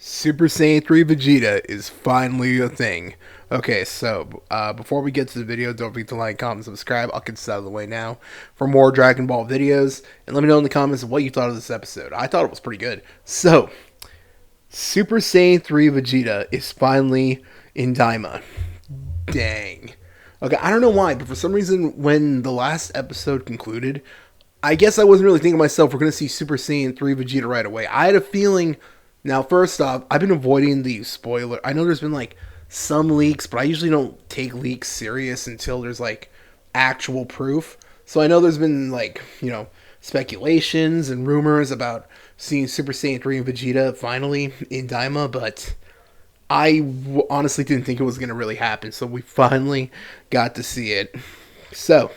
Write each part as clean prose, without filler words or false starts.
Super Saiyan 3 Vegeta is finally a thing. Okay, so before we get to the video, don't forget to like, comment, subscribe. I'll get this out of the way now for more Dragon Ball videos. And let me know in the comments what you thought of this episode. I thought it was pretty good. So, Super Saiyan 3 Vegeta is finally in Daima. Dang. Okay, I don't know why, but for some reason, when the last episode concluded, I guess I wasn't really thinking to myself, we're going to see Super Saiyan 3 Vegeta right away. I had a feeling. Now, first off, I've been avoiding the spoiler. I know there's been like some leaks, but I usually don't take leaks serious until there's like actual proof. So I know there's been like, speculations and rumors about seeing Super Saiyan 3 and Vegeta finally in Daima, but honestly didn't think it was going to really happen. So we finally got to see it. So,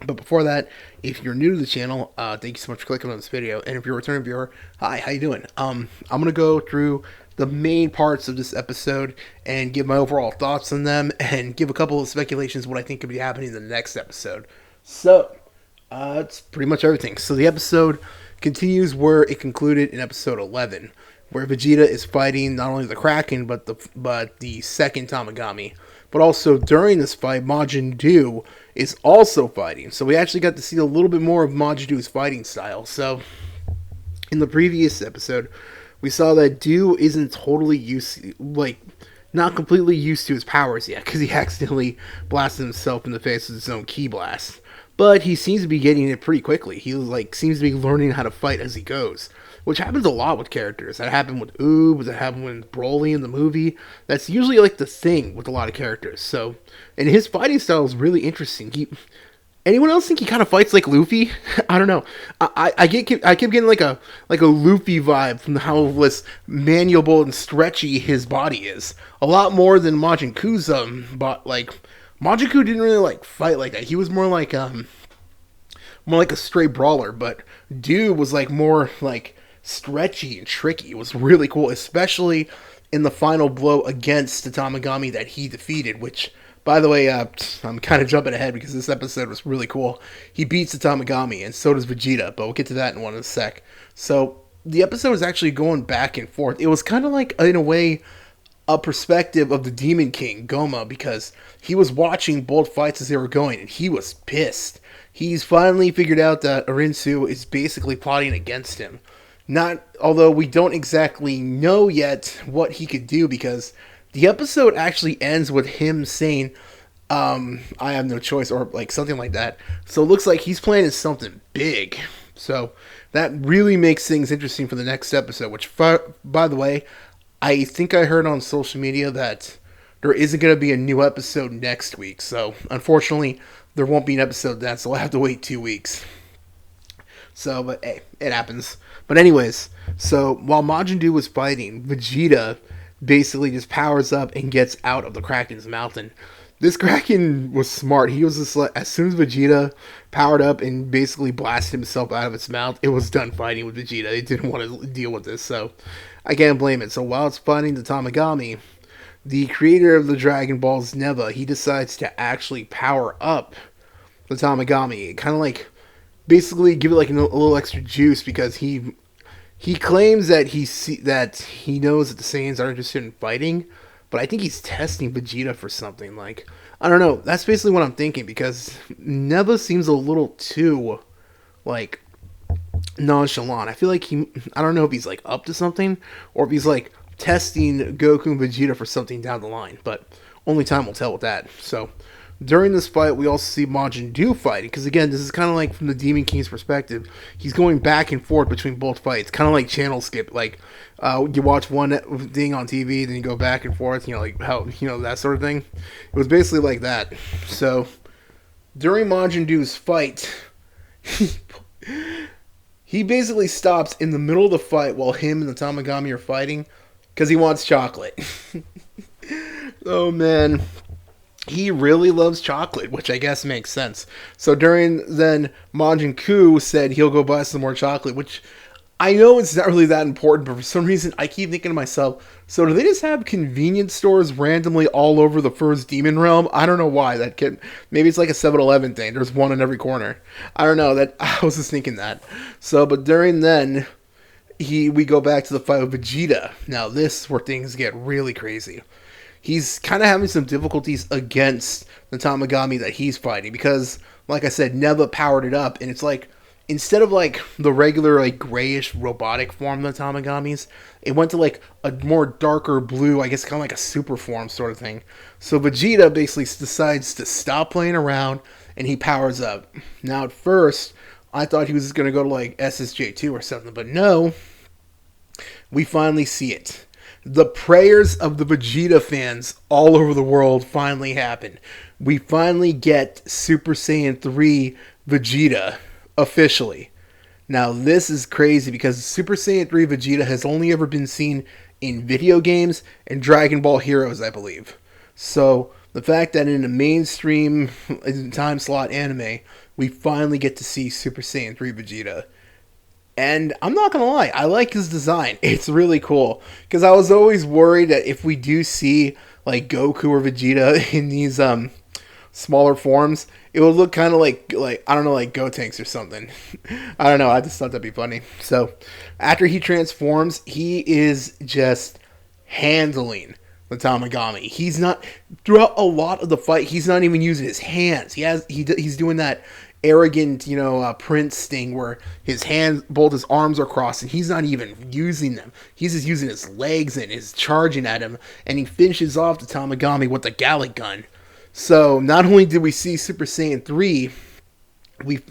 but before that, if you're new to the channel, thank you so much for clicking on this video. And if you're a returning viewer, hi, how you doing? I'm gonna go through the main parts of this episode and give my overall thoughts on them, and give a couple of speculations what I think could be happening in the next episode. So, it's pretty much everything. So the episode continues where it concluded in episode 11, where Vegeta is fighting not only the Kraken but the second Tamagami. But also during this fight, Majin Buu is also fighting. So we actually got to see a little bit more of Majin Buu's fighting style. So in the previous episode, we saw that Buu isn't totally not completely used to his powers yet, because he accidentally blasted himself in the face with his own ki blast. But he seems to be getting it pretty quickly. He seems to be learning how to fight as he goes, which happens a lot with characters. That happened with Oob, that happened with Broly in the movie. That's usually like the thing with a lot of characters. So, and his fighting style is really interesting. Anyone else think he kind of fights like Luffy? I don't know. I keep getting like a Luffy vibe from how less malleable and stretchy his body is. A lot more than Majin Buu's but like Majin Buu didn't really fight like that. He was more like a stray brawler, but Buu was more stretchy and tricky. It was really cool, especially in the final blow against the Tamagami that he defeated, which, by the way, I'm kind of jumping ahead because this episode was really cool. He beats the Tamagami, and so does Vegeta, but we'll get to that in a sec. So, the episode was actually going back and forth. It was kind of in a way, a perspective of the Demon King, Goma, because he was watching both fights as they were going, and he was pissed. He's finally figured out that Arinsu is basically plotting against him. Although we don't exactly know yet what he could do, because the episode actually ends with him saying, I have no choice, or something like that. So it looks like he's planning something big. So that really makes things interesting for the next episode, which, by the way, I think I heard on social media that there isn't going to be a new episode next week. So unfortunately, there won't be an episode then, so I'll have to wait 2 weeks. So, but hey, it happens. But anyways, so while Majin Buu was fighting, Vegeta basically just powers up and gets out of the Kraken's mouth. And this Kraken was smart. He was just as soon as Vegeta powered up and basically blasted himself out of its mouth, it was done fighting with Vegeta. They didn't want to deal with this, so I can't blame it. So while it's fighting the Tamagami, the creator of the Dragon Balls, Neva, he decides to actually power up the Tamagami. Kind of basically give it a little extra juice, because he claims that he knows that the Saiyans are interested in fighting, but I think he's testing Vegeta for something. I don't know. That's basically what I'm thinking, because Neva seems a little too nonchalant. I feel like I don't know if he's up to something, or if he's testing Goku and Vegeta for something down the line, but only time will tell with that. So during this fight, we also see Majin Buu fighting, because again, this is kind of from the Demon King's perspective. He's going back and forth between both fights, kind of like channel skip. You watch one thing on TV, then you go back and forth, how, that sort of thing. It was basically like that. So during Majin Buu's fight, he basically stops in the middle of the fight while him and the Tamagami are fighting, because he wants chocolate. Oh man, he really loves chocolate, which I guess makes sense. So then Majin Buu said he'll go buy some more chocolate, which I know it's not really that important, but for some reason I keep thinking to myself, so do they just have convenience stores randomly all over the first demon realm? I don't know why. Maybe it's like a 7-Eleven thing. There's one in every corner. I don't know. I was just thinking that. So, but during then, we go back to the fight with Vegeta. Now this is where things get really crazy. He's kind of having some difficulties against the Tamagami that he's fighting because, like I said, Neva powered it up, and it's like instead of like the regular like grayish robotic form of the Tamagamis, it went to like a more darker blue, I guess kind of like a super form sort of thing. So Vegeta basically decides to stop playing around and he powers up. Now at first, I thought he was going to go to like SSJ3 or something, but no, we finally see it. The prayers of the Vegeta fans all over the world finally happen. We finally get Super Saiyan 3 Vegeta officially. Now this is crazy because Super Saiyan 3 Vegeta has only ever been seen in video games and Dragon Ball Heroes, I believe. So the fact that in a mainstream time slot anime, we finally get to see Super Saiyan 3 Vegeta. And I'm not going to lie, I like his design. It's really cool. Because I was always worried that if we do see like Goku or Vegeta in these smaller forms, it would look kind of like I don't know, like Gotenks or something. I don't know, I just thought that'd be funny. So after he transforms, he is just handling the Tamagami. He's not, throughout a lot of the fight, he's not even using his hands. He's doing that arrogant, prince thing where his hands, both his arms are crossed, and he's not even using them. He's just using his legs and is charging at him, and he finishes off the Tamagami with the Gallic gun. So not only did we see Super Saiyan 3,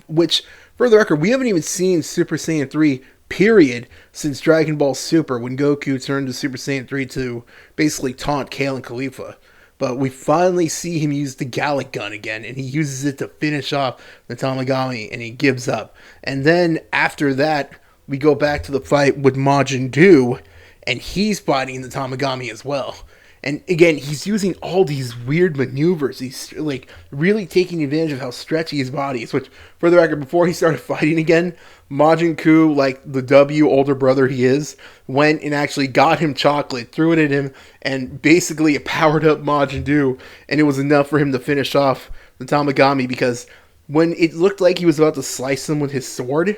which for the record, we haven't even seen Super Saiyan 3 period since Dragon Ball Super, when Goku turned to Super Saiyan 3 to basically taunt Kale and Khalifa. But we finally see him use the Gallic gun again, and he uses it to finish off the Tamagami, and he gives up. And then after that, we go back to the fight with Majin Buu, and he's fighting the Tamagami as well. And again, he's using all these weird maneuvers. He's like really taking advantage of how stretchy his body is. Which, for the record, before he started fighting again, Majin Buu, like the W older brother he is, went and actually got him chocolate, threw it at him, and basically it powered up Majin Buu, and it was enough for him to finish off the Tamagami, because when it looked like he was about to slice him with his sword,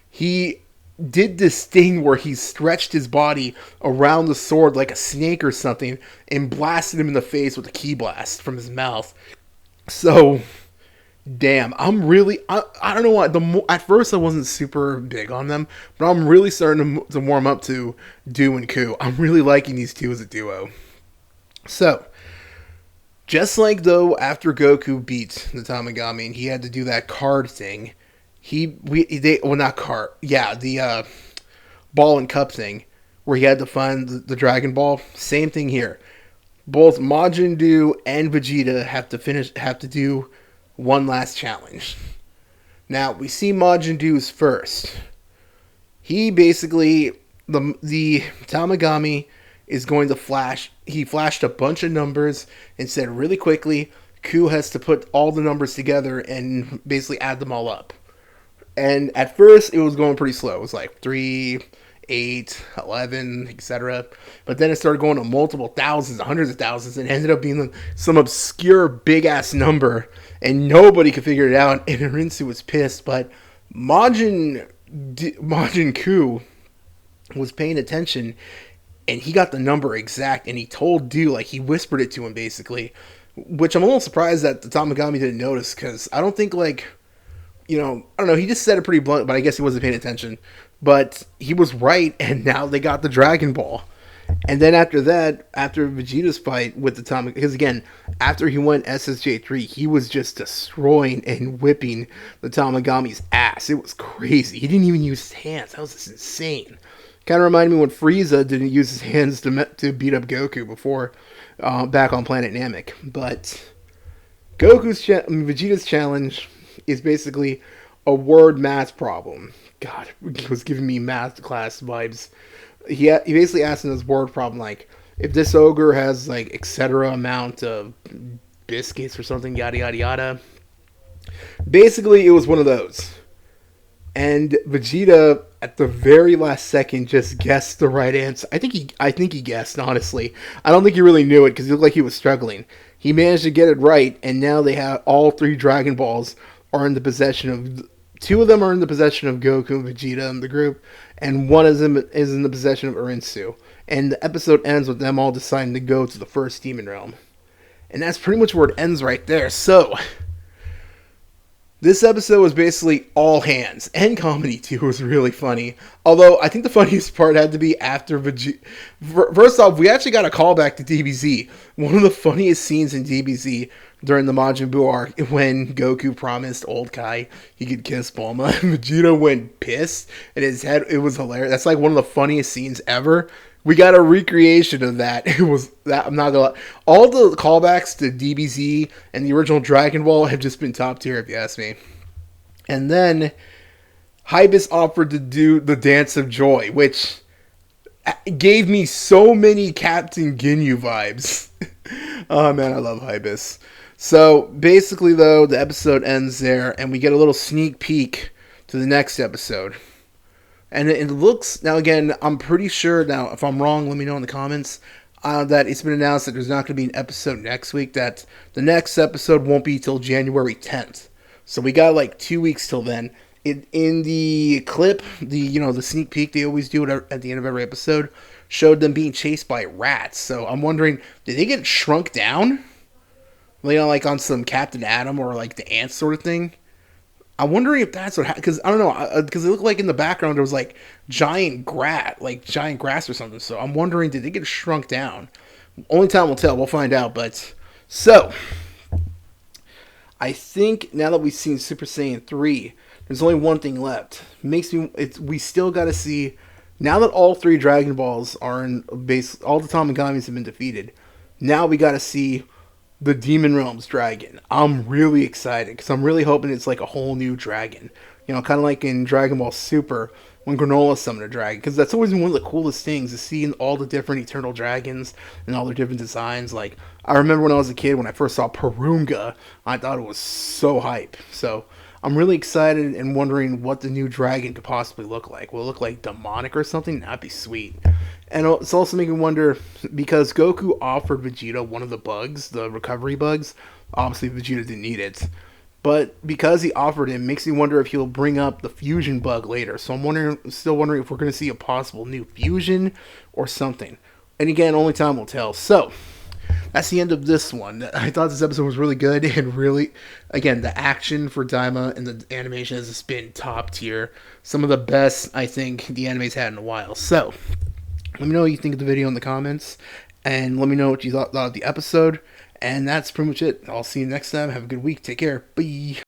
he did this thing where he stretched his body around the sword like a snake or something and blasted him in the face with a ki blast from his mouth. So, damn, I don't know why. At first I wasn't super big on them, but I'm really starting to warm up to Buu and Ku. I'm really liking these two as a duo. So, just like though after Goku beat the Tamagami and he had to do that card thing, the ball and cup thing, where he had to find the Dragon Ball. Same thing here. Both Majin Buu and Vegeta have to do one last challenge. Now we see Majin Buu's first. He basically, the Tamagami is going to flash. He flashed a bunch of numbers and said really quickly, Ku has to put all the numbers together and basically add them all up. And at first, it was going pretty slow. It was like 3, 8, 11, etc. But then it started going to multiple thousands, hundreds of thousands, and ended up being some obscure big-ass number. And nobody could figure it out, and Rinsu was pissed. But Majin Ku was paying attention, and he got the number exact, and he told Buu, like he whispered it to him, basically. Which I'm a little surprised that the Tamagami didn't notice, because I don't think, like, I don't know, he just said it pretty blunt, but I guess he wasn't paying attention. But he was right, and now they got the Dragon Ball. And then after that, after Vegeta's fight with the Tamagami, because again, after he went SSJ3, he was just destroying and whipping the Tamagami's ass. It was crazy. He didn't even use his hands. That was just insane. Kind of reminded me when Frieza didn't use his hands to beat up Goku before, back on Planet Namek. But Vegeta's challenge is basically a word math problem. God, it was giving me math class vibes. He basically asked in this word problem, like, if this ogre has, like, etc. amount of biscuits or something, yada, yada, yada. Basically, it was one of those. And Vegeta, at the very last second, just guessed the right answer. I think he guessed, honestly. I don't think he really knew it, because he looked like he was struggling. He managed to get it right, and now they have all 3 Dragon Balls are in the possession of Two of them are in the possession of Goku and Vegeta in the group, and one is in the possession of Urinsu. And the episode ends with them all deciding to go to the first demon realm. And that's pretty much where it ends right there. So, this episode was basically all hands, and comedy too. It was really funny. Although, I think the funniest part had to be after Vegeta. First off, we actually got a callback to DBZ. One of the funniest scenes in DBZ during the Majin Buu arc, when Goku promised old Kai he could kiss Bulma, and Vegeta went pissed, and his head, it was hilarious. That's like one of the funniest scenes ever. We got a recreation of that. It was that, I'm not gonna lie. All the callbacks to DBZ and the original Dragon Ball have just been top tier, if you ask me. And then Hybis offered to do the Dance of Joy, which gave me so many Captain Ginyu vibes. Oh man, I love Hybis. So basically, though, the episode ends there, and we get a little sneak peek to the next episode. And it looks, now again, I'm pretty sure, now if I'm wrong, let me know in the comments, that it's been announced that there's not going to be an episode next week, that the next episode won't be till January 10th. So we got like 2 weeks till then. In the clip, the sneak peek they always do at the end of every episode, showed them being chased by rats. So I'm wondering, did they get shrunk down? Like on some Captain Atom or like the ants sort of thing? I'm wondering if that's what happened, because I don't know, because it looked like in the background there was like giant grass or something. So I'm wondering, did they get shrunk down? Only time will tell. We'll find out. But so I think now that we've seen Super Saiyan 3, there's only one thing left. We still got to see, now that all three Dragon Balls are in base, all the Tamagamis have been defeated. Now we got to see the Demon Realm's dragon. I'm really excited because I'm really hoping it's like a whole new dragon. Kind of like in Dragon Ball Super when Granola summoned a dragon. Because that's always been one of the coolest things, is seeing all the different Eternal Dragons and all their different designs. Like, I remember when I was a kid, when I first saw Porunga, I thought it was so hype. So, I'm really excited and wondering what the new dragon could possibly look like. Will it look like demonic or something? That'd be sweet. And it's also making me wonder, because Goku offered Vegeta one of the bugs, the recovery bugs. Obviously, Vegeta didn't need it. But because he offered it, makes me wonder if he'll bring up the fusion bug later. So I'm still wondering if we're going to see a possible new fusion or something. And again, only time will tell. So, that's the end of this one. I thought this episode was really good, and really, again, the action for Daima and the animation has just been top tier. Some of the best, I think, the anime's had in a while. So, let me know what you think of the video in the comments, and let me know what you thought of the episode. And that's pretty much it. I'll see you next time. Have a good week. Take care. Bye.